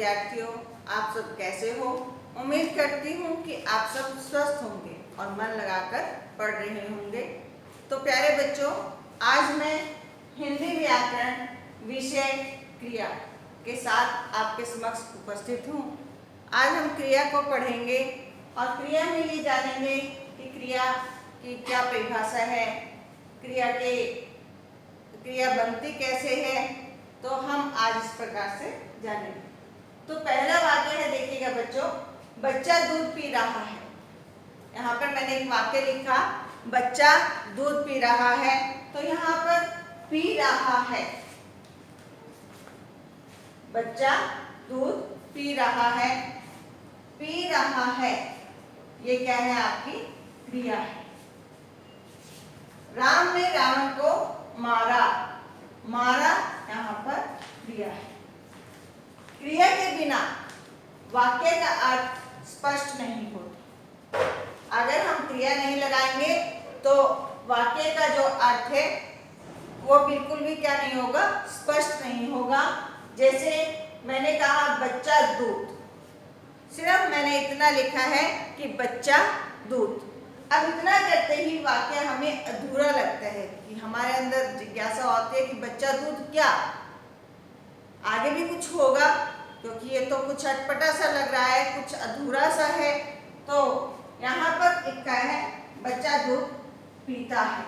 विद्यार्थियों, आप सब कैसे हो? उम्मीद करती हूँ कि आप सब स्वस्थ होंगे और मन लगाकर पढ़ रहे होंगे। तो प्यारे बच्चों, आज मैं हिंदी व्याकरण विषय क्रिया के साथ आपके समक्ष उपस्थित हूँ। आज हम क्रिया को पढ़ेंगे और क्रिया में ये जानेंगे कि क्रिया की क्या परिभाषा है, क्रिया बनती कैसे है। तो हम आज इस प्रकार से जानेंगे। तो पहला वाक्य है, देखिएगा बच्चों, बच्चा दूध पी रहा है। यहाँ पर मैंने एक वाक्य लिखा, बच्चा दूध पी रहा है। तो यहाँ पर पी रहा है, बच्चा दूध पी रहा है। पी रहा है, ये क्या है? आपकी क्रिया है। राम ने रावण को मारा। मारा यहाँ पर क्रिया है। क्रिया के बिना वाक्य का अर्थ स्पष्ट नहीं होता। अगर हम क्रिया नहीं लगाएंगे तो वाक्य का जो अर्थ है वो बिल्कुल भी क्या नहीं होगा? स्पष्ट नहीं होगा। जैसे मैंने कहा बच्चा दूध, सिर्फ मैंने इतना लिखा है कि बच्चा दूध। अब इतना करते ही वाक्य हमें अधूरा लगता है कि हमारे अंदर जिज्ञासा होती है कि बच्चा दूध क्या, आगे भी कुछ होगा, क्योंकि ये तो कुछ अटपटा सा लग रहा है, कुछ अधूरा सा है। तो यहाँ पर एक क्या है? बच्चा दूध पीता है।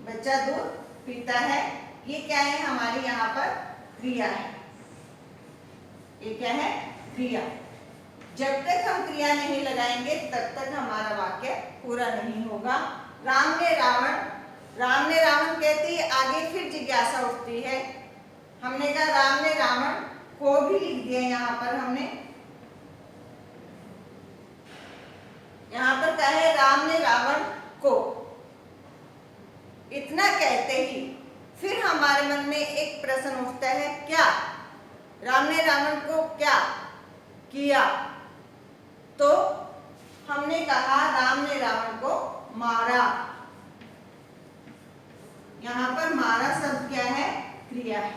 बच्चा दूध पीता है, ये क्या है? हमारी यहाँ पर क्रिया है। ये क्या है? क्रिया। जब तक हम क्रिया नहीं लगाएंगे तब तक हमारा वाक्य पूरा नहीं होगा। राम ने रावण कहते ही आगे फिर जिज्ञासा उठती है। हमने कहा राम ने रावण को भी लिख दिया। यहाँ पर हमने यहाँ पर क्या है? राम ने रावण को। इतना कहते ही फिर हमारे मन में एक प्रश्न उठता है, क्या राम ने रावण को क्या किया? तो हमने कहा राम ने रावण को मारा। यहाँ पर मारा शब्द क्या है? क्रिया है।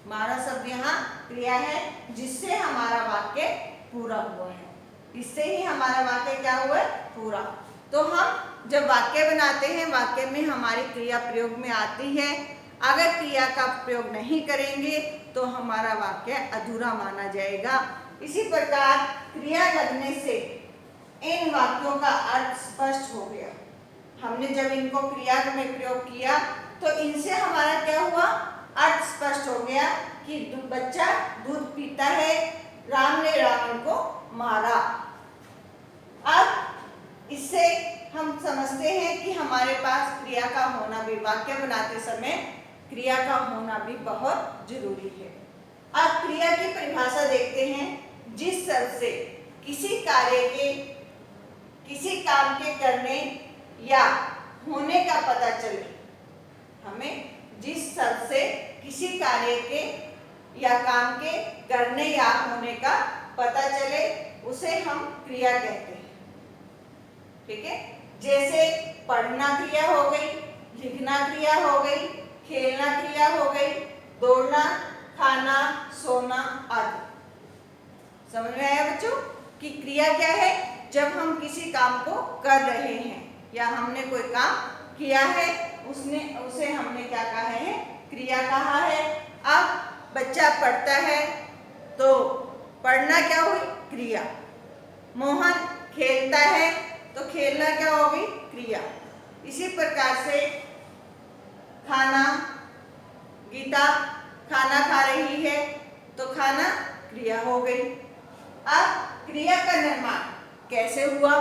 मारा शब्द यहाँ क्रिया है, जिससे हमारा वाक्य पूरा हुआ है। इससे ही हमारा वाक्य क्या हुआ? पूरा। तो हम जब वाक्य बनाते हैं, वाक्य में हमारी क्रिया प्रयोग में आती है। अगर क्रिया का प्रयोग नहीं करेंगे तो हमारा वाक्य अधूरा माना जाएगा। इसी प्रकार क्रिया लगने से इन वाक्यों का अर्थ स्पष्ट हो गया। हमने जब इनको क्रिया में प्रयोग किया तो इनसे हमारा क्या हुआ? अर्थ स्पष्ट हो गया कि बच्चा दूध पीता है, राम ने रावण को मारा। अब इससे हम समझते हैं कि हमारे पास क्रिया का होना भी, वाक्य बनाते समय क्रिया का होना भी बहुत जरूरी है। अब क्रिया की परिभाषा देखते हैं। जिस शब्द से किसी कार्य के, किसी काम के करने या होने का पता चले, हमें जिस शब्द से किसी कार्य के या काम के करने या होने का पता चले उसे हम क्रिया कहते हैं। ठीक है? जैसे पढ़ना क्रिया हो गई, लिखना क्रिया हो गई, खेलना क्रिया हो गई, दौड़ना, खाना, सोना आदि। समझ में आया बच्चों कि क्रिया क्या है? जब हम किसी काम को कर रहे हैं या हमने कोई काम किया है, उसे हमने क्या कहा है? क्रिया कहा है। अब बच्चा पढ़ता है तो पढ़ना क्या हुई? क्रिया। मोहन खेलता है तो खेलना क्या होगी? क्रिया। इसी प्रकार से खाना, गीता खाना खा रही है तो खाना क्रिया हो गई। अब क्रिया का निर्माण कैसे हुआ?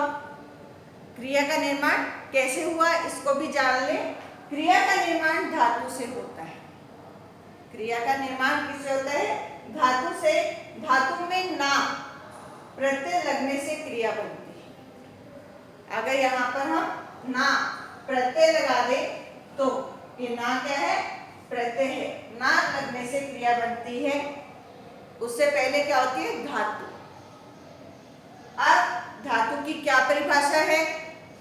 क्रिया का निर्माण कैसे हुआ इसको भी जान लें। क्रिया का निर्माण धातु से होता है। क्रिया का निर्माण किससे होता है? धातु से। धातु में ना प्रत्यय लगने से क्रिया बनती है। अगर यहाँ पर हम ना प्रत्यय लगा दे तो ये ना क्या है? प्रत्यय है। ना लगने से क्रिया बनती है। उससे पहले क्या होती है? धातु। अब धातु की क्या परिभाषा है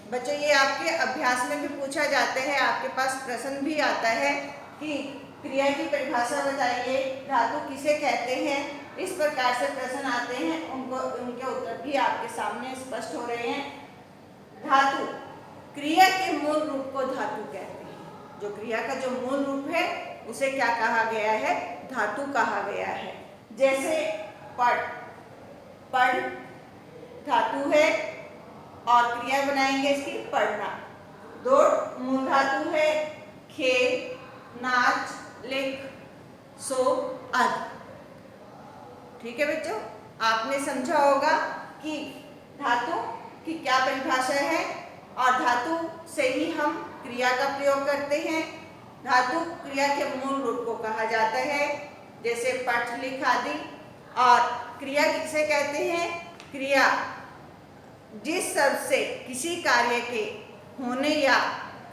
बच्चों? ये आपके अभ्यास में भी पूछा जाता है, आपके पास प्रश्न भी आता है कि क्रिया की परिभाषा बताइए, धातु किसे कहते हैं। इस प्रकार से प्रश्न आते हैं, उनके उत्तर भी आपके सामने स्पष्ट हो रहे हैं। धातु, क्रिया के मूल रूप को धातु कहते हैं। जो क्रिया का जो मूल रूप है उसे क्या कहा गया है, धातु कहा गया है। जैसे पढ़, पढ़ धातु है और क्रिया बनाएंगे इसकी पढ़ना। दौड़ मूल धातु है, खेल, नाच, लिख, सो आदि। ठीक है बच्चों, आपने समझा होगा कि धातु की क्या परिभाषा है और धातु से ही हम क्रिया का प्रयोग करते हैं। धातु क्रिया के मूल रूप को कहा जाता है, जैसे पठ, लिख आदि। और क्रिया किसे कहते हैं, क्रिया जिस शब्द से किसी कार्य के होने या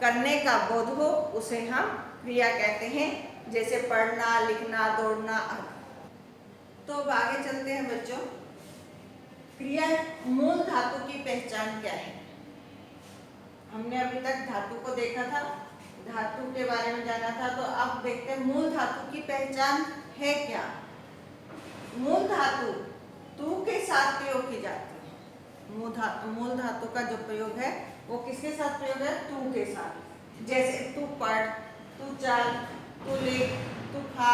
करने का बोध हो उसे हम क्रिया कहते हैं, जैसे पढ़ना, लिखना, दौड़ना आदि। तो अब आगे चलते हैं बच्चों, क्रिया मूल धातु की पहचान क्या है। हमने अभी तक धातु को देखा था, धातु के बारे में जाना था, तो अब देखते हैं मूल धातु की पहचान है क्या। मूल धातु तू के साथ प्रयोग की जाती है। मूल धातु का जो प्रयोग है वो किसके साथ प्रयोग है, तू के साथ। जैसे तू पढ़, तू चल, तू लिख, तू खा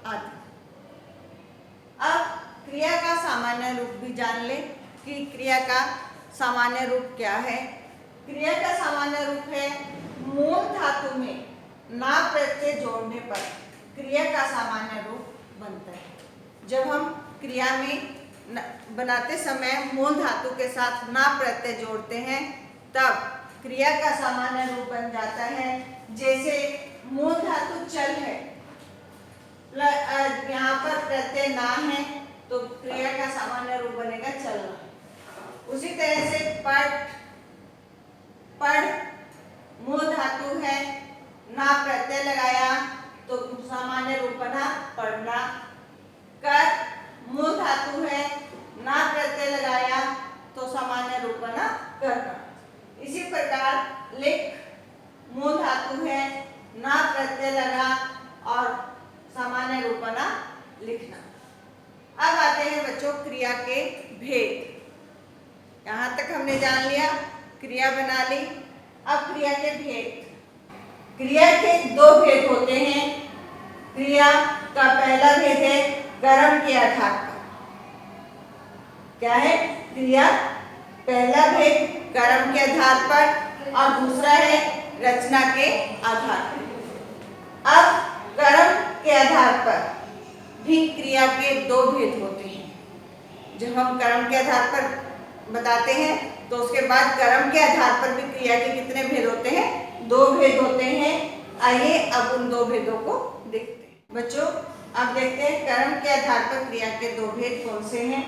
आदि। अब क्रिया का सामान्य रूप भी जान ले कि क्रिया का सामान्य रूप क्या है। क्रिया का सामान्य रूप है, मूल धातु में ना प्रत्यय जोड़ने पर क्रिया का सामान्य रूप बनता है। जब हम क्रिया में बनाते समय मूल धातु के साथ ना प्रत्यय जोड़ते हैं तब क्रिया का सामान्य रूप बन जाता है। जैसे मूल धातु चल है, यहाँ पर प्रत्यय ना है तो क्रिया का सामान्य रूप बनेगा चलना। उसी तरह से पढ़, पढ़ मूल धातु है, ना प्रत्यय लगाया तो सामान्य रूप बना पढ़ना। कर मूल धातु है, ना प्रत्यय लगाया तो सामान्य रूप बना करना। इसी प्रकार लिख मूल धातु है, ना प्रत्यय लगा और सामान्य रूप बना लिखना। अब आते हैं बच्चों क्रिया के भेद। यहाँ तक हमने जान लिया, क्रिया बना ली। अब क्रिया के भेद, क्रिया के दो भेद होते हैं। क्रिया का पहला भेद है कर्म के आधार पर। क्या है, क्रिया पहला भेद कर्म के आधार पर और दूसरा है रचना के आधार पर। अब कर्म के आधार पर भी क्रिया के दो भेद होते हैं। जब हम कर्म के आधार पर बताते हैं तो उसके बाद कर्म के आधार पर भी क्रिया के कितने भेद होते हैं, दो भेद होते हैं। आइए अब उन दो भेदों को देखते हैं। बच्चों अब देखते हैं कर्म के आधार पर क्रिया के दो भेद कौन से हैं।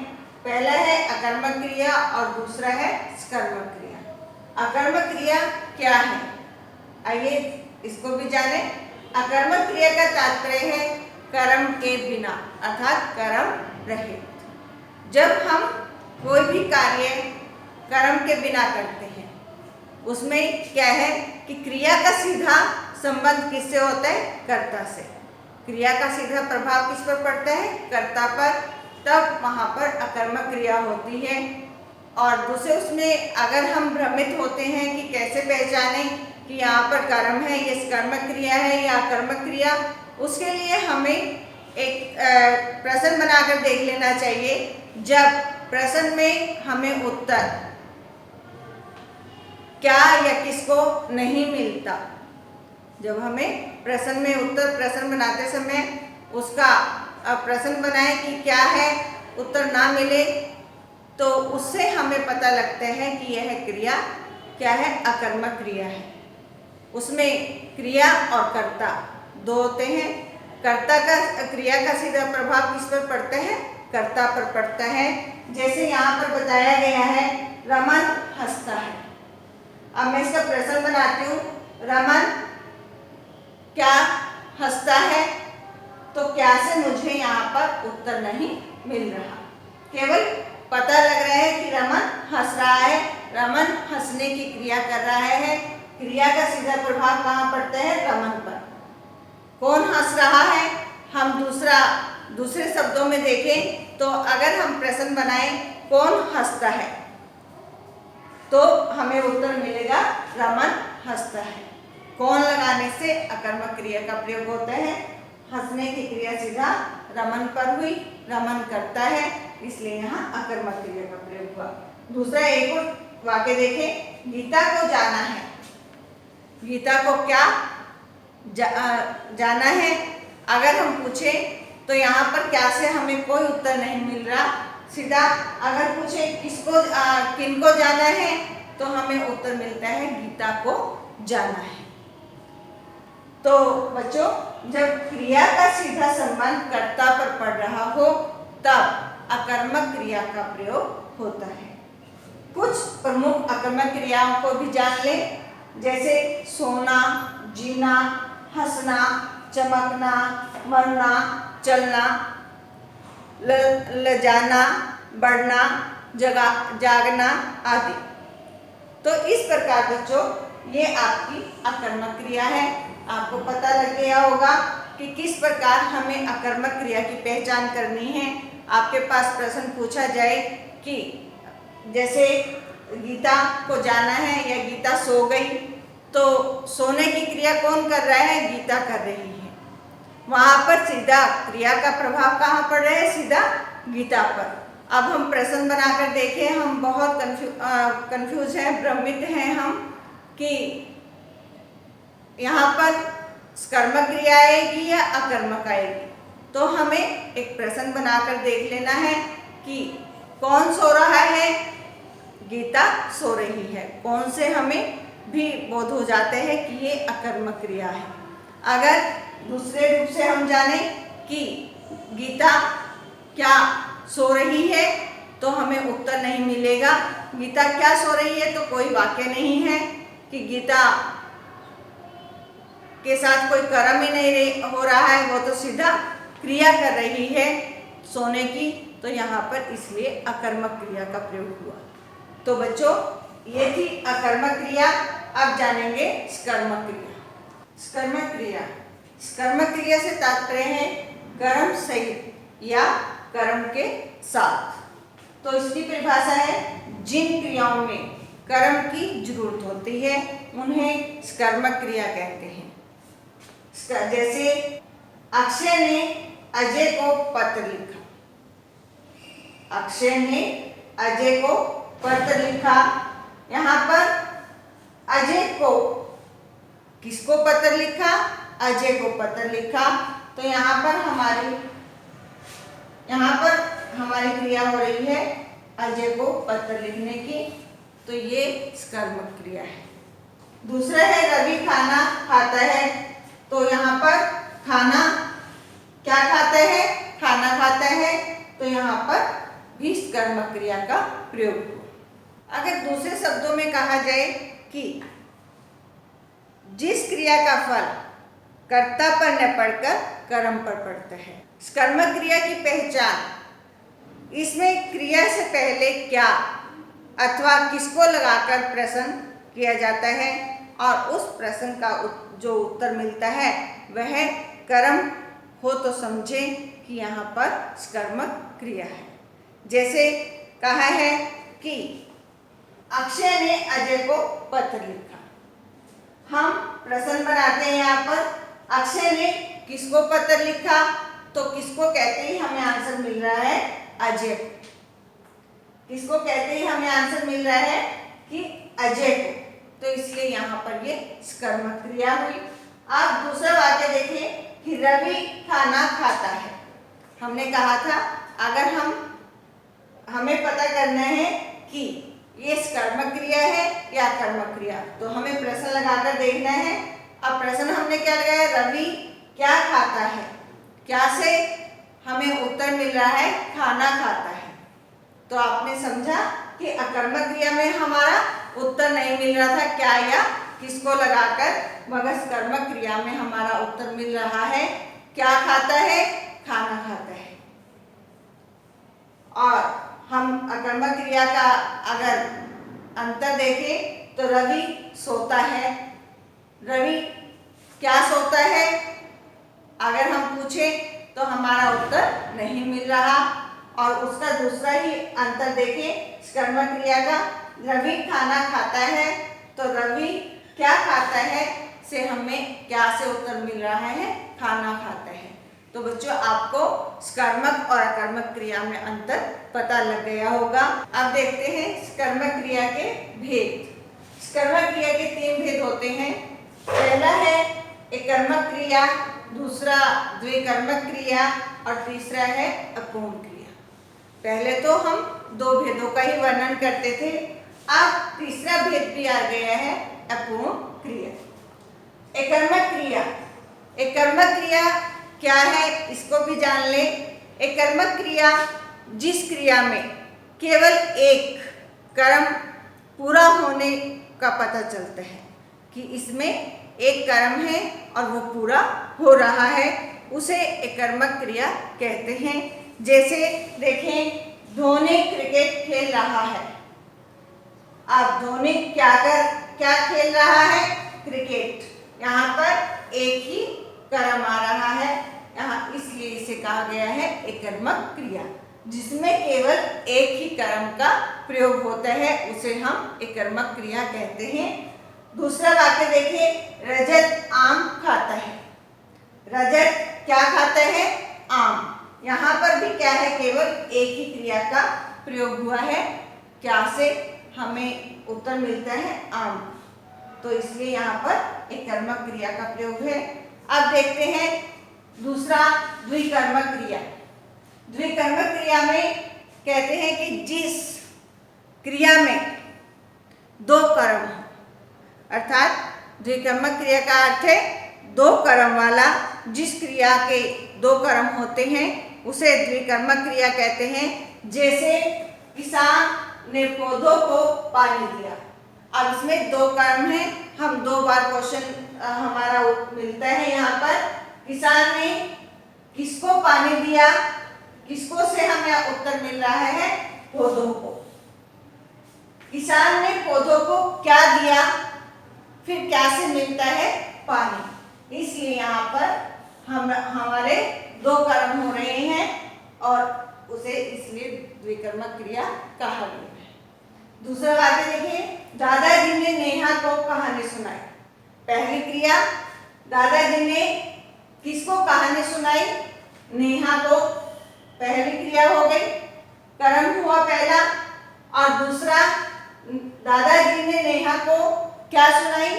पहला है अकर्मक क्रिया और दूसरा है सकर्मक क्रिया। अकर्मक क्रिया क्या है, आइए इसको भी जाने। अकर्मक क्रिया का तात्पर्य है कर्म के बिना अर्थात कर्म रहित। जब हम कोई भी कार्य कर्म के बिना करते हैं उसमें क्या है कि क्रिया का सीधा संबंध किससे होता है, कर्ता से। क्रिया का सीधा प्रभाव किस पर पड़ता है, कर्ता पर, तब वहाँ पर अकर्मक क्रिया होती है। और दूसरे उसमें अगर हम भ्रमित होते हैं कि कैसे पहचाने कि यहाँ पर कर्म है, ये सकर्मक क्रिया है या अकर्मक क्रिया, उसके लिए हमें एक प्रश्न बनाकर देख लेना चाहिए। जब प्रश्न में हमें उत्तर क्या या किसको नहीं मिलता, जब हमें प्रश्न में उत्तर, प्रश्न बनाते समय उसका प्रश्न बनाए कि क्या है, उत्तर ना मिले तो उससे हमें पता लगता है कि यह क्रिया क्या है, अकर्मक क्रिया है। उसमें क्रिया और कर्ता दो होते हैं। कर्ता का क्रिया का सीधा प्रभाव किस पर पड़ता है, कर्ता पर पड़ता है। जैसे यहाँ पर बताया गया है रमन हंसता है। अब मैं इसका प्रश्न बनाती हूँ, रमन क्या हंसता है, तो क्या से मुझे यहाँ पर उत्तर नहीं मिल रहा, केवल पता लग रहा है कि रमन हंस रहा है, रमन हंसने की क्रिया कर रहा है। क्रिया का सीधा प्रभाव कहाँ पड़ता है, रमन पर। कौन हंस रहा है, हम दूसरे शब्दों में देखें तो अगर हम प्रश्न बनाएं कौन हंसता है तो हमें उत्तर मिलेगा रमन हंसता है। कौन लगाने से अकर्मक क्रिया का प्रयोग होता है। हंसने की क्रिया सीधा रमन पर हुई, रमन करता है, इसलिए यहाँ अकर्मक क्रिया का प्रयोग हुआ। दूसरा एक और वाक्य देखें, गीता को जाना है। गीता को क्या जाना है अगर हम पूछें तो यहाँ पर क्या से हमें कोई उत्तर नहीं मिल रहा। सीधा अगर पूछे किनको जाना है तो हमें उत्तर मिलता है गीता को जाना है। तो बच्चों, जब क्रिया का सीधा संबंध कर्ता पर पड़ रहा हो तब अकर्मक क्रिया का प्रयोग होता है। कुछ प्रमुख अकर्मक क्रियाओं को भी जान ले, जैसे सोना, जीना, हंसना, चमकना, मरना, चलना, लजाना, बढ़ना, जागना आदि। तो इस प्रकार बच्चों ये आपकी अकर्मक क्रिया है। आपको पता लग गया होगा कि किस प्रकार हमें अकर्मक क्रिया की पहचान करनी है। आपके पास प्रश्न पूछा जाए कि जैसे गीता को जाना है या गीता सो गई, तो सोने की क्रिया कौन कर रहा है, गीता कर रही है। वहाँ पर सीधा क्रिया का प्रभाव कहाँ पड़ रहा है, सीधा गीता पर। अब हम प्रश्न बनाकर देखें, हम बहुत कंफ्यूज हैं, भ्रमित हैं हम कि यहाँ पर कर्मक क्रिया आएगी या अकर्मक आएगी। तो हमें एक प्रश्न बनाकर देख लेना है कि कौन सो रहा है, गीता सो रही है। कौन से हमें भी बोध हो जाते हैं कि ये अकर्मक क्रिया है। अगर दूसरे रूप से हम जाने कि गीता क्या सो रही है तो हमें उत्तर नहीं मिलेगा। गीता क्या सो रही है तो कोई वाक्य नहीं है कि गीता के साथ कोई कर्म ही नहीं हो रहा है, वो तो सीधा क्रिया कर रही है सोने की, तो यहाँ पर इसलिए अकर्मक क्रिया का प्रयोग हुआ। तो बच्चों ये थी अकर्मक क्रिया। अब जानेंगे स्कर्मक क्रिया। स्कर्मक क्रिया, स्कर्मक क्रिया से तात्पर्य है कर्म सहित या कर्म के साथ। तो इसकी परिभाषा है जिन क्रियाओं में कर्म की जरूरत होती है उन्हें स्कर्मक क्रिया कहते हैं। जैसे अक्षय ने अजय को पत्र लिखा। अक्षय ने अजय को पत्र लिखा। यहाँ पर अजय को किसको पत्र लिखा, अजय को पत्र लिखा। तो यहाँ पर हमारी क्रिया हो रही है अजय को पत्र लिखने की, तो ये स्कर्मक क्रिया है। दूसरा है रवि खाना खाता है। तो यहाँ पर खाना क्या खाता है, खाना खाता है, तो यहाँ पर भी स्कर्मक क्रिया का प्रयोग हुआ। अगर दूसरे शब्दों में कहा जाए कि जिस क्रिया का फल कर्ता पर न पड़कर कर्म पर पड़ता है। स्कर्मक क्रिया की पहचान, इसमें क्रिया से पहले क्या अथवा किसको लगाकर प्रश्न किया जाता है और उस प्रश्न का जो उत्तर मिलता है वह कर्म हो तो समझें कि यहाँ पर स्कर्मक क्रिया है। जैसे कहा है कि अक्षय ने अजय को पत्र लिखा। हम प्रश्न बनाते हैं यहाँ पर अक्षय ने किसको पत्र लिखा, तो किसको कहते ही हमें आंसर मिल रहा है अजय। किसको कहते ही हमें आंसर मिल रहा है कि अजय को, तो इसलिए यहाँ पर ये स्कर्मक क्रिया हुई। आप दूसरा वाक्य देखें कि रवि खाना खाता है। हमने कहा था अगर हमें पता करना है कि ये स्कर्मक क्रिया है या कर्मक क्रिया, तो हमें प्रश्न लगाकर देखना है। अब प्रश्न हमने क्या लगाया, रवि क्या खाता है। क्या से हमें उत्तर मिल रहा है खाना खाता है। तो आपने समझा कि अकर्मक क्रिया में हमारा उत्तर नहीं मिल रहा था क्या या किसको लगाकर, मगर कर्मक क्रिया में हमारा उत्तर मिल रहा है क्या खाता है, खाना खाता है। और हम अकर्मक क्रिया का अगर अंतर देखें तो रवि सोता है। रवि क्या सोता है, अगर हम पूछें तो हमारा उत्तर नहीं मिल रहा। और उसका दूसरा ही अंतर देखें कर्मक क्रिया का, रवि खाना खाता है, तो रवि क्या खाता है से हमें क्या से उत्तर मिल रहा है, खाना खाता है। तो बच्चों आपको कर्मक और अकर्मक क्रिया में अंतर पता लग गया होगा। अब देखते हैं कर्मक क्रिया के भेद। कर्मक क्रिया के 3 भेद होते हैं। पहला है एकर्मक क्रिया, दूसरा द्विकर्मक क्रिया और तीसरा है अपूर्ण क्रिया। पहले तो हम 2 भेदों का ही वर्णन करते थे, अब तीसरा भेद भी आ गया है अपूर्ण क्रिया। एकर्मक क्रिया, एकर्मक क्रिया क्या है इसको भी जान ले। एकर्मक क्रिया जिस क्रिया में केवल एक कर्म पूरा होने का पता चलता है कि इसमें एक कर्म है और वो पूरा हो रहा है, उसे एकर्मक क्रिया कहते हैं। जैसे देखें धोनी क्रिकेट खेल रहा है। अब धोनी क्या खेल रहा है, क्रिकेट। यहाँ पर एक ही कर्म आ रहा है, यहाँ इसलिए इसे कहा गया है एकर्मक क्रिया। जिसमें केवल एक ही कर्म का प्रयोग होता है उसे हम एकर्मक क्रिया कहते हैं। दूसरा वाक्य देखिए, रजत आम खाता है। रजत क्या खाता है, आम। यहाँ पर भी क्या है, केवल एक ही क्रिया का प्रयोग हुआ है, क्या से हमें उत्तर मिलता है, आम। तो इसलिए यहाँ पर एकर्मक क्रिया का प्रयोग है। अब देखते हैं दूसरा द्विकर्मक क्रिया। द्विकर्मक क्रिया में कहते हैं कि जिस क्रिया में 2 कर्म हो, अर्थात द्विकर्मक क्रिया का अर्थ है 2 कर्म वाला, जिस क्रिया के 2 कर्म होते हैं उसे द्विकर्मक क्रिया कहते हैं। जैसे किसान ने पौधों को पानी दिया। अब इसमें 2 कर्म हैं, हम 2 बार क्वेश्चन हमारा मिलता है। यहाँ पर किसान ने किसको पानी दिया, किसको से हमें उत्तर मिल रहा है, पौधों को। किसान ने पौधों को क्या दिया, फिर क्या से मिलता है, पानी। इसलिए यहाँ पर हमारे 2 कर्म हो रहे हैं और उसे इसलिए द्विकर्मक क्रिया कहा गया है। दूसरा वाक्य देखिए, दादाजी ने नेहा को कहानी सुनाई। पहली क्रिया, दादाजी ने किसको कहानी सुनाई, नेहा को। पहली क्रिया हो गई, कर्म हुआ पहला। और दूसरा, दादाजी ने नेहा को क्या सुनाई,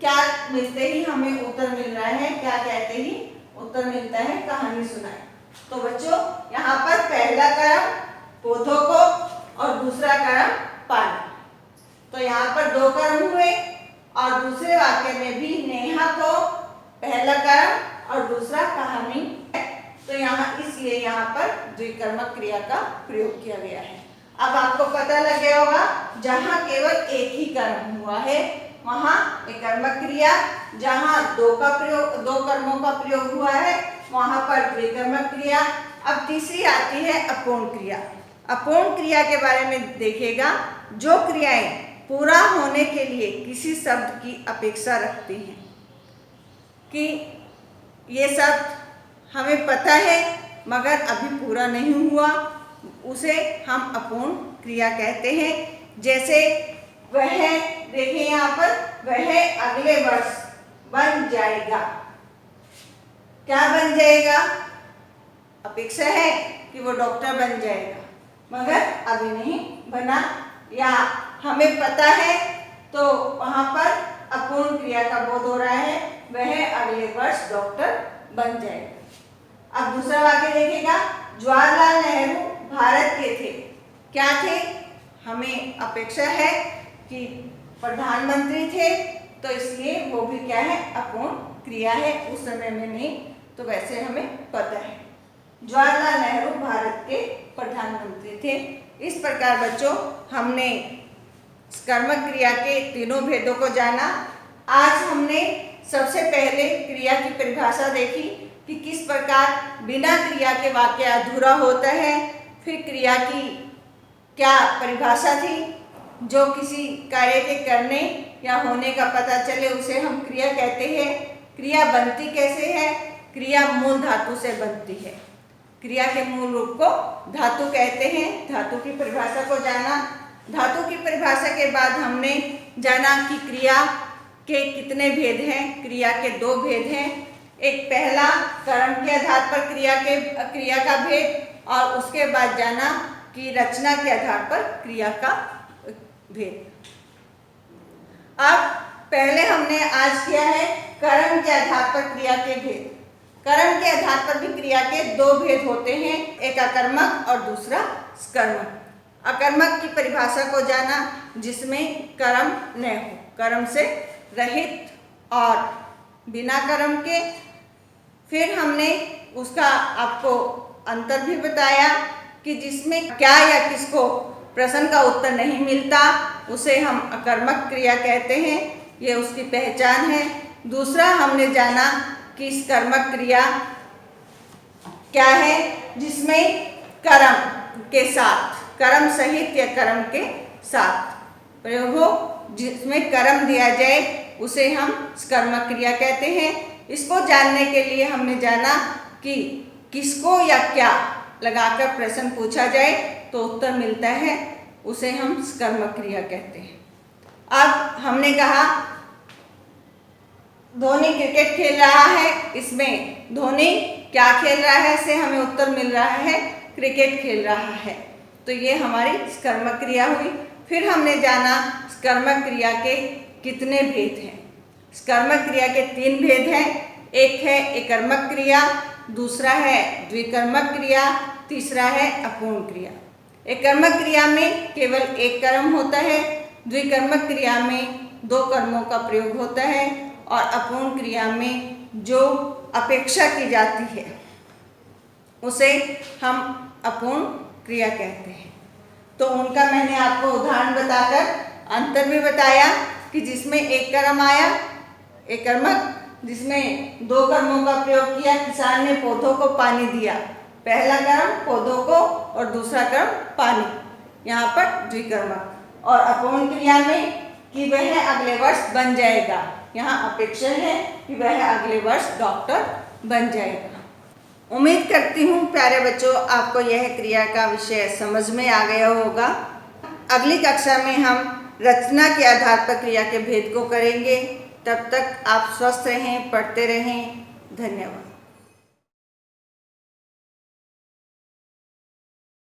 क्या मिलते ही हमें उत्तर मिल रहा है, क्या कहते ही उत्तर मिलता है, कहानी सुनाई। तो बच्चों यहाँ पर पहला कर्म पौधों को और दूसरा कर्म पानी। तो यहाँ पर 2 कर्म हुए और दूसरे वाक्य में भी नेहा को पहला कर्म और दूसरा कहानी। तो यहाँ इसलिए यहाँ पर द्विकर्मक क्रिया का प्रयोग किया गया है। अब आपको पता लग गया होगा, जहाँ केवल एक ही कर्म हुआ है वहाँ एकर्मक क्रिया, जहाँ 2 कर्मों का प्रयोग हुआ है वहाँ पर द्विकर्मक क्रिया। अब तीसरी आती है अपूर्ण क्रिया। अपूर्ण क्रिया के बारे में देखिएगा, जो क्रियाएं पूरा होने के लिए किसी शब्द की अपेक्षा रखती हैं कि ये शब्द हमें पता है मगर अभी पूरा नहीं हुआ, उसे हम अपूर्ण क्रिया कहते हैं। जैसे वह, देखिए यहाँ पर, वह अगले वर्ष बन जाएगा। क्या बन जाएगा, अपेक्षा है कि वो डॉक्टर बन जाएगा मगर अभी नहीं बना, या हमें पता है तो वहाँ पर अपूर्ण क्रिया का बोध हो रहा है, वह अगले वर्ष डॉक्टर बन जाएगा। अब दूसरा वाक्य देखिएगा, जवाहरलाल नेहरू भारत के थे। क्या थे, हमें अपेक्षा है कि प्रधानमंत्री थे, तो इसलिए वो भी क्या है, अपूर्ण क्रिया है, उस समय में नहीं, तो वैसे हमें पता है जवाहरलाल नेहरू भारत के प्रधानमंत्री थे। इस प्रकार बच्चों हमने कर्मक क्रिया के 3 भेदों को जाना। आज हमने सबसे पहले क्रिया की परिभाषा देखी कि किस प्रकार बिना क्रिया के वाक्य अधूरा होता है। फिर क्रिया की क्या परिभाषा थी, जो किसी कार्य के करने या होने का पता चले उसे हम क्रिया कहते हैं। क्रिया बनती कैसे है, क्रिया मूल धातु से बनती है। क्रिया के मूल रूप को धातु कहते हैं। धातु की परिभाषा को जाना। धातु की परिभाषा के बाद हमने जाना कि क्रिया के कितने भेद हैं। क्रिया के 2 भेद हैं। एक पहला कर्म के आधार पर क्रिया का भेद, और उसके बाद जाना कि रचना के आधार पर क्रिया का भेद। अब पहले हमने आज किया है कर्म के आधार पर क्रिया के भेद। कर्म के आधार पर भी क्रिया के 2 भेद होते हैं, एक अकर्मक और दूसरा सकर्मक। अकर्मक की परिभाषा को जाना, जिसमें कर्म न हो, कर्म से रहित और बिना कर्म के। फिर हमने उसका आपको अंतर भी बताया कि जिसमें क्या या किसको प्रश्न का उत्तर नहीं मिलता, उसे हम अकर्मक क्रिया कहते हैं। ये उसकी पहचान है। दूसरा हमने जाना कि सकर्मक क्रिया क्या है, जिसमें कर्म के साथ, कर्म सहित या कर्म के साथ प्रयोग हो, जिसमें कर्म दिया जाए, उसे हम सकर्मक क्रिया कहते हैं। इसको जानने के लिए हमने जाना कि किसको या क्या लगाकर प्रश्न पूछा जाए तो उत्तर मिलता है, उसे हम सकर्मक क्रिया कहते हैं। अब हमने कहा धोनी क्रिकेट खेल रहा है, इसमें धोनी क्या खेल रहा है से हमें उत्तर मिल रहा है क्रिकेट खेल रहा है, तो ये हमारी सकर्मक क्रिया हुई। फिर हमने जाना सकर्मक क्रिया के कितने भेद हैं। सकर्मक क्रिया के 3 भेद हैं। एक है एकर्मक क्रिया, दूसरा है द्विकर्मक क्रिया, तीसरा है अपूर्ण क्रिया। एकर्मक क्रिया में केवल एक कर्म होता है, द्विकर्मक क्रिया में 2 कर्मों का प्रयोग होता है, और अपूर्ण क्रिया में जो अपेक्षा की जाती है उसे हम अपूर्ण क्रिया कहते हैं। तो उनका मैंने आपको उदाहरण बताकर अंतर भी बताया कि जिसमें एक कर्म आया एकर्मक, जिसमें 2 कर्मों का प्रयोग किया। किसान ने पौधों को पानी दिया, पहला कर्म पौधों को और दूसरा कर्म पानी, यहाँ पर द्विकर्मक। और अपूर्ण क्रिया में कि वह अगले वर्ष बन जाएगा, यहाँ अपेक्षा है कि वह अगले वर्ष डॉक्टर बन जाएगा। उम्मीद करती हूँ प्यारे बच्चों, आपको यह क्रिया का विषय समझ में आ गया होगा। अगली कक्षा में हम रचना के आधार पर क्रिया के भेद को करेंगे। तब तक आप स्वस्थ रहें, पढ़ते रहें। धन्यवाद।